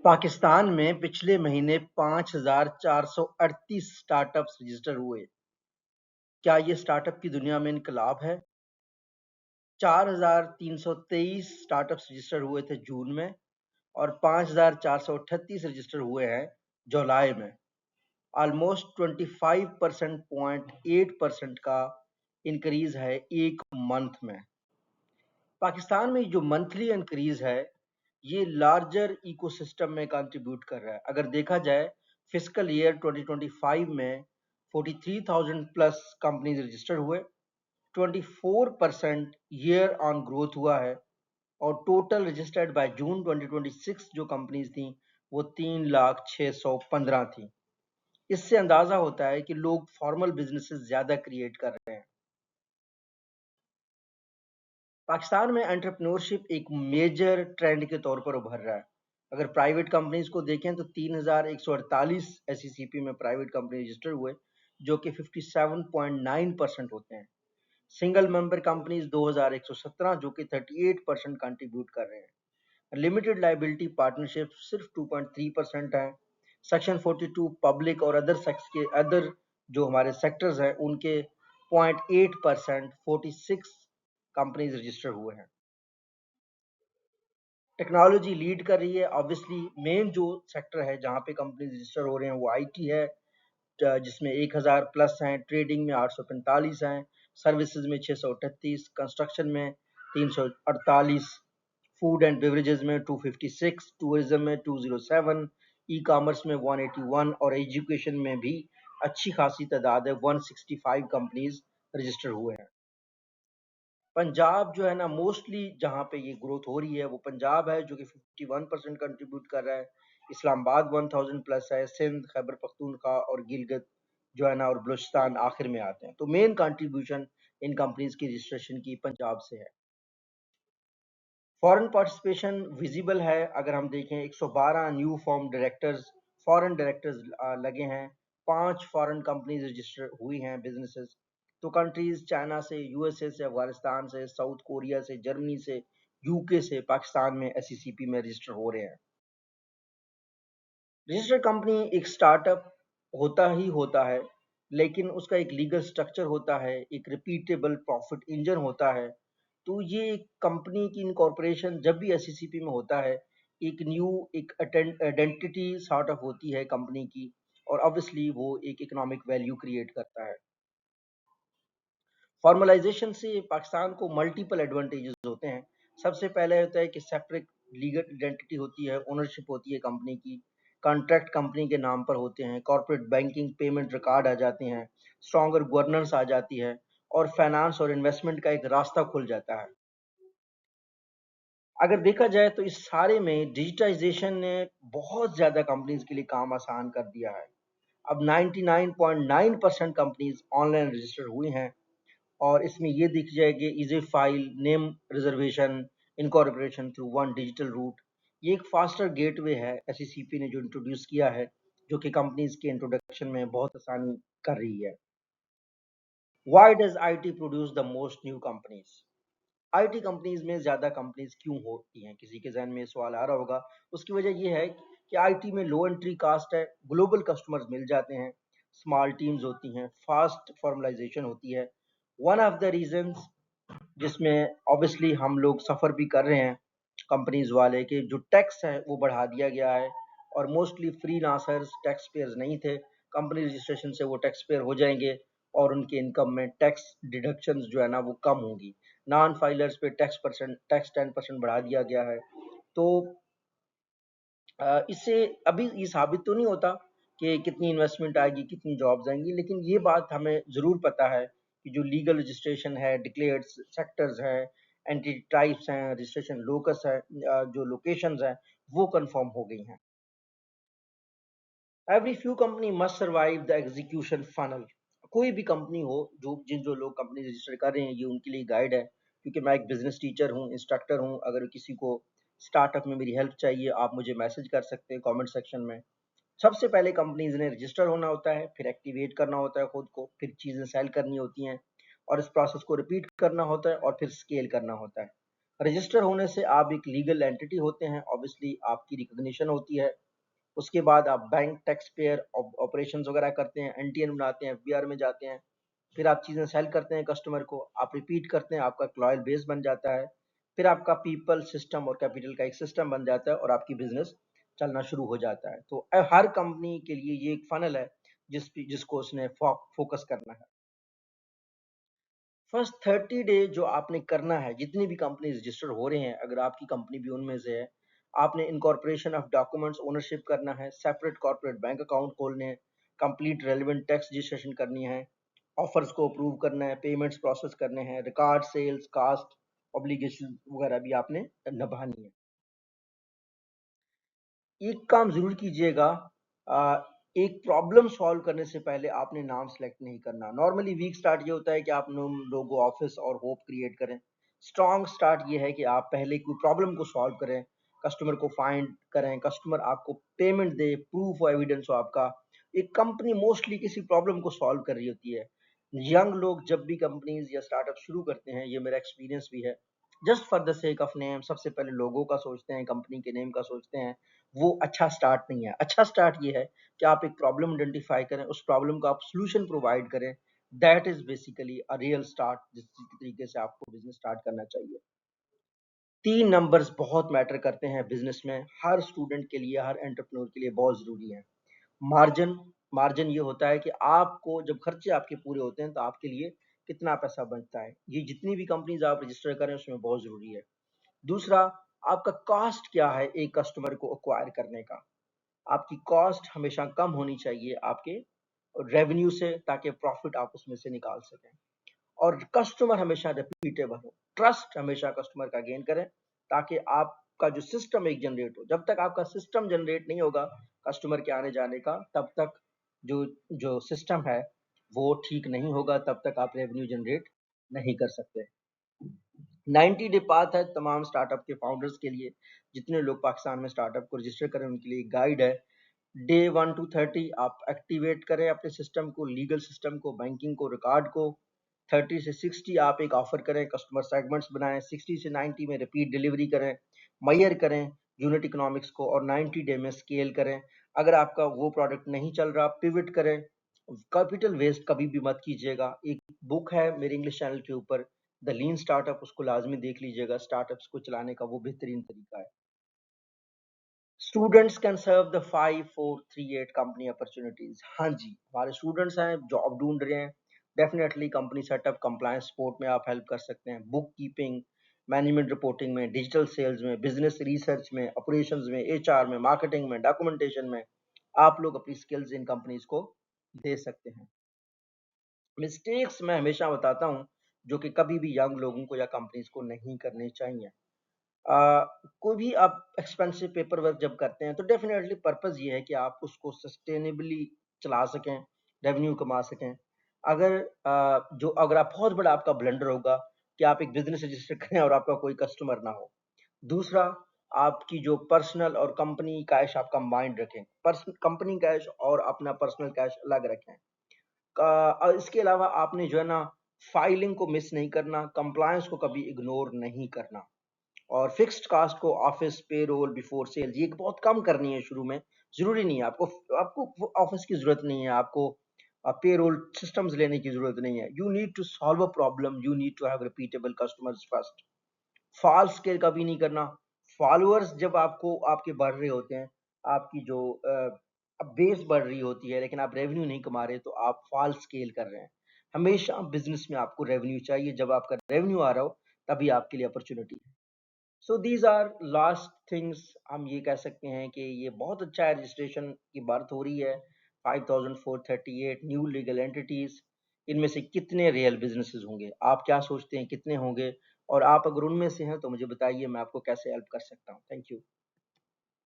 पाकिस्तान में पिछले महीने 5,438 स्टार्टअप्स रजिस्टर हुए। क्या ये स्टार्टअप की दुनिया में इनकलाब है? 4,323 स्टार्टअप्स रजिस्टर हुए थे जून में और 5,438 रजिस्टर हुए हैं जुलाई में। ऑलमोस्ट 25.8% का इंक्रीज है एक मंथ में। पाकिस्तान में जो मंथली इंक्रीज है ये लार्जर इकोसिस्टम में कंट्रीब्यूट कर रहा है। अगर देखा जाए फिस्कल ईयर 2025 में 43,000 प्लस कंपनीज रजिस्टर हुए, 24% ईयर ऑन ग्रोथ हुआ है और टोटल रजिस्टर्ड बाय जून 2026 जो कंपनीज थी वो 3,06,15 थी। इससे अंदाजा होता है कि लोग फॉर्मल बिजनेसेस ज्यादा क्रिएट कर रहे हैं। पाकिस्तान में एंटरप्रेन्योरशिप एक मेजर ट्रेंड के तौर पर उभर रहा है। अगर प्राइवेट कंपनीज को देखें तो 3,148 एसईसीपी में प्राइवेट कंपनी रजिस्टर हुए जो कि 57.9% होते हैं। सिंगल मेंबर कंपनीज 2,117 जो कि 38% कंट्रीब्यूट कर रहे हैं। लिमिटेड लाइबिलिटी पार्टनरशिप सिर्फ 2.3% है। सेक्शन 42 पब्लिक और अदर सेक्स के अदर जो हमारे सेक्टर्स हैं उनके 0.8% 46 कंपनीज रजिस्टर हुए हैं। टेक्नोलॉजी लीड कर रही है। ऑब्वियसली मेन जो सेक्टर है जहाँ पे कंपनी रजिस्टर हो रहे हैं वो आईटी है, जिसमें 1,000 प्लस हैं, ट्रेडिंग में 845 हैं, सर्विसेज में 638, कंस्ट्रक्शन में 348, फूड एंड बेवरेजेस में 256, टूरिज्म में 207, ई कॉमर्स में 181 और एजुकेशन में भी अच्छी खासी तादाद है, 165 कंपनीज रजिस्टर हुए हैं। पंजाब जो है ना मोस्टली जहाँ पे ये ग्रोथ हो रही है वो पंजाब है जो कि 51% कंट्रीब्यूट कर रहा है। इस्लामाबाद 1000 प्लस है, सिंध, खैबर पख्तूनख्वा और गिलगित जो है ना और बलूचिस्तान आखिर में आते हैं। तो मेन कंट्रीब्यूशन इन कंपनीज की रजिस्ट्रेशन की पंजाब से है। फॉरेन पार्टिसिपेशन विजिबल है। अगर हम देखें 112 new form directors foreign directors लगे हैं, 5 फॉरेन कंपनीज रजिस्टर हुई हैं बिजनेसेस। तो कंट्रीज चाइना से, यूएसए से, अफगानिस्तान से, साउथ कोरिया से, जर्मनी से, यूके से पाकिस्तान में एसईसीपी में रजिस्टर हो रहे हैं। रजिस्टर्ड कंपनी एक स्टार्टअप होता ही होता है, लेकिन उसका एक लीगल स्ट्रक्चर होता है, एक रिपीटेबल प्रॉफिट इंजन होता है। तो ये कंपनी की इनकॉर्पोरेशन जब भी एससीसीपी में होता है एक न्यू एक आइडेंटिटी सॉर्ट ऑफ होती है कंपनी की, और ऑब्वियसली वो एक इकोनॉमिक वैल्यू क्रिएट करता है। फॉर्मलाइजेशन से पाकिस्तान को मल्टीपल एडवांटेजेस होते हैं। सबसे पहले होता है कि सेपरेट लीगल आइडेंटिटी होती है, ओनरशिप होती है कंपनी की, कॉन्ट्रैक्ट कंपनी के नाम पर होते हैं, कॉर्पोरेट बैंकिंग पेमेंट रिकॉर्ड आ जाते हैं, स्ट्रॉन्गर गवर्नेंस आ जाती है और फाइनेंस और इन्वेस्टमेंट का एक रास्ता खुल जाता है। अगर देखा जाए तो इस सारे में डिजिटाइजेशन ने बहुत ज़्यादा कंपनीज के लिए काम आसान कर दिया है। अब 99.9% कंपनीज ऑनलाइन रजिस्टर हुई हैं और इसमें ये दिख जाएगी easy file name reservation incorporation through one digital route. ये एक फास्टर गेटवे है एसईसीपी ने जो इंट्रोड्यूस किया है, जो कि कंपनीज के इंट्रोडक्शन में बहुत आसानी कर रही है। Why does IT produce the most new companies? IT companies में ज्यादा कंपनीज क्यों होती हैं? किसी के जहन में सवाल आ रहा होगा। उसकी वजह यह है कि आईटी में लो एंट्री कास्ट है, ग्लोबल कस्टमर्स मिल जाते हैं, स्मॉल टीम्स होती हैं, फास्ट फॉर्मलाइजेशन होती है। वन ऑफ द रीजंस जिसमें ऑब्वियसली हम लोग सफ़र भी कर रहे हैं कंपनीज वाले के जो टैक्स है वो बढ़ा दिया गया है और मोस्टली फ्रीलांसर्स टैक्स पेयर्स नहीं थे। कंपनी रजिस्ट्रेशन से वो टैक्स पेयर हो जाएंगे और उनके इनकम में टैक्स डिडक्शंस जो है ना वो कम होंगी। नॉन फाइलर्स पे टैक्स 10% बढ़ा दिया गया है। तो इससे अभी ये साबित तो नहीं होता कि कितनी इन्वेस्टमेंट आएगी, कितनी जॉब्स आएंगी, लेकिन ये बात हमें ज़रूर पता है कि जो लीगल रजिस्ट्रेशन है, डिक्लेयर्ड सेक्टर्स हैं, एंटी टाइप्स हैं, रजिस्ट्रेशन लोकस है, जो लोकेशंस हैं वो कंफर्म हो गई हैं। Every few company must survive the execution funnel. कोई भी कंपनी हो, जो लोग कंपनी रजिस्टर कर रहे हैं ये उनके लिए गाइड है, क्योंकि मैं एक बिजनेस टीचर हूँ, इंस्ट्रक्टर हूँ। अगर किसी को स्टार्टअप में मेरी हेल्प चाहिए आप मुझे मैसेज कर सकते हैं कमेंट सेक्शन में। सबसे पहले कंपनीज ने रजिस्टर होना होता है, फिर एक्टिवेट करना होता है खुद को, फिर चीज़ें सेल करनी होती हैं और इस प्रोसेस को रिपीट करना होता है और फिर स्केल करना होता है। रजिस्टर होने से आप एक लीगल एंटिटी होते हैं, ऑब्वियसली आपकी रिकॉग्निशन होती है। उसके बाद आप बैंक टैक्स पेयर ऑपरेशंस वगैरह करते हैं, एनटीएन बनाते हैं, एफबीआर में जाते हैं, फिर आप चीज़ें सेल करते हैं कस्टमर को, आप रिपीट करते हैं, आपका लॉयल बेस बन जाता है, फिर आपका पीपल सिस्टम और कैपिटल का एक सिस्टम बन जाता है और आपकी बिजनेस चलना शुरू हो जाता है। तो हर कंपनी के लिए ये एक फनल है जिसको उसने फोकस करना है। फर्स्ट 30 डे जो आपने करना है, जितनी भी कंपनी रजिस्टर हो रहे हैं, अगर आपकी कंपनी भी उनमें से है, आपने इनकॉर्पोरेशन ऑफ डॉक्यूमेंट्स ओनरशिप करना है, सेपरेट कॉर्पोरेट बैंक अकाउंट खोलने हैं, कंप्लीट रेलिवेंट टैक्स रजिस्ट्रेशन करनी है, ऑफर्स को अप्रूव करना है, पेमेंट्स प्रोसेस करने हैं, रिकॉर्ड सेल्स कास्ट ऑब्लिगेशन वगैरह भी आपने निभानी है। एक काम जरूर कीजिएगा, एक प्रॉब्लम सॉल्व करने से पहले आपने नाम सेलेक्ट नहीं करना। नॉर्मली वीक स्टार्ट ये होता है कि आप लोगो ऑफिस और होप क्रिएट करें। स्ट्रॉन्ग स्टार्ट ये है कि आप पहले कोई प्रॉब्लम को सॉल्व करें, कस्टमर को फाइंड करें, कस्टमर आपको पेमेंट दे, प्रूफ और एविडेंस हो आपका। एक कंपनी मोस्टली किसी प्रॉब्लम को सॉल्व कर रही होती है। यंग लोग जब भी कंपनीज या स्टार्टअप शुरू करते हैं, ये मेरा एक्सपीरियंस भी है, just for the sake of name सबसे पहले लोगों का सोचते हैं, कंपनी के नेम का सोचते हैं। वो अच्छा स्टार्ट नहीं है। अच्छा स्टार्ट ये है कि आप एक प्रॉब्लम आइडेंटिफाई करें, उस प्रॉब्लम का आप सॉल्यूशन प्रोवाइड करें। That is basically a real start, जिस तरीके से आपको बिजनेस स्टार्ट करना चाहिए। 3 नंबर्स बहुत मैटर करते हैं बिजनेस में, हर स्टूडेंट के लिए, हर एंटरप्रेन्योर के लिए बहुत जरूरी है। मार्जिन, मार्जिन ये होता है कि आपको जब खर्चे आपके पूरे होते हैं तो आपके लिए कितना पैसा बचता है। ये जितनी भी कंपनीज आप रजिस्टर करें उसमें बहुत जरूरी है। दूसरा, आपका कॉस्ट क्या है एक कस्टमर को एक्वायर करने का। आपकी कॉस्ट हमेशा कम होनी चाहिए आपके रेवेन्यू से, ताकि प्रॉफिट आप उसमें से निकाल सकें। और कस्टमर हमेशा रिपीटेबल हो, ट्रस्ट हमेशा कस्टमर का गेन करें, ताकि आपका जो सिस्टम एक जनरेट हो। जब तक आपका सिस्टम जनरेट नहीं होगा कस्टमर के आने जाने का, तब तक जो जो सिस्टम है वो ठीक नहीं होगा, तब तक आप रेवेन्यू जनरेट नहीं कर सकते। 90 डे पाथ है तमाम स्टार्टअप के फाउंडर्स के लिए। जितने लोग पाकिस्तान में स्टार्टअप को रजिस्टर करें उनके लिए गाइड है। डे 1 to 30 आप एक्टिवेट करें अपने सिस्टम को, लीगल सिस्टम को, बैंकिंग को, रिकॉर्ड को। 30 से 60 आप एक ऑफर करें, कस्टमर सेगमेंट्स बनाएं। 60 से 90 में रिपीट डिलीवरी करें, मैयर करें यूनिट इकोनॉमिक्स को, और 90 डे में स्केल करें। अगर आपका वो प्रोडक्ट नहीं चल रहा, पिविट करें। कैपिटल वेस्ट कभी भी मत कीजिएगा। एक बुक है मेरे इंग्लिश चैनल के ऊपर, द लीन स्टार्टअप, उसको लाजमी देख लीजिएगा। स्टार्टअप्स को चलाने का वो बेहतरीन तरीका है। Students can serve the 5438 company opportunities. हाँ जी, हमारे स्टूडेंट्स हैं, जॉब ढूंढ रहे हैं, definitely company setup, compliance support में आप हेल्प कर सकते हैं। बुक कीपिंग, मैनेजमेंट रिपोर्टिंग में, डिजिटल सेल्स में, बिजनेस रिसर्च में, ऑपरेशंस में, एचआर में, मार्केटिंग में, डॉक्यूमेंटेशन में आप लोग अपनी स्किल्स इन कंपनीज को दे सकते हैं। मिस्टेक्स मैं हमेशा बताता हूँ जो कि कभी भी यंग लोगों को या कंपनीज को नहीं करने चाहिए। कोई भी आप एक्सपेंसिव पेपर वर्क जब करते हैं तो डेफिनेटली पर्पस ये है कि आप उसको सस्टेनेबली चला सकें, रेवेन्यू कमा सकें। अगर आप बहुत बड़ा आपका ब्लंडर होगा कि आप एक बिजनेस रजिस्टर करें और आपका कोई कस्टमर ना हो। दूसरा, आपकी जो पर्सनल और कंपनी कैश आप कंबाइंड रखें, कंपनी कैश और अपना पर्सनल कैश अलग रखें। इसके अलावा आपने जो है ना, फाइलिंग को मिस नहीं करना, कंप्लायंस को कभी इग्नोर नहीं करना, और फिक्स्ड कास्ट को, ऑफिस पेरोल बिफोर सेल्स, ये बहुत कम करनी है शुरू में। जरूरी नहीं है आपको आपको ऑफिस की जरूरत नहीं है, आपको पेरोल सिस्टम्स लेने की जरूरत नहीं है। You need to solve a problem, you need to have repeatable customers first. False scale कभी नहीं करना। फॉलोअर्स जब आपको आपके बढ़ रहे होते हैं, आपकी जो बेस बढ़ रही होती है, लेकिन आप रेवेन्यू नहीं कमा रहे, तो आप फॉल्स स्केल कर रहे हैं। हमेशा बिजनेस में आपको रेवेन्यू चाहिए, जब आपका रेवेन्यू आ रहा हो तभी आपके लिए अपॉर्चुनिटी है। So these are last things. हम ये कह सकते हैं कि ये बहुत अच्छा है, रजिस्ट्रेशन की बात हो रही है। 5438 न्यू लीगल एंटिटीज, इनमें से कितने रियल बिजनेसेस होंगे, आप क्या सोचते हैं कितने होंगे? और आप अगर उनमें से हैं तो मुझे बताइए, मैं आपको कैसे हेल्प कर सकता हूँ। Thank you.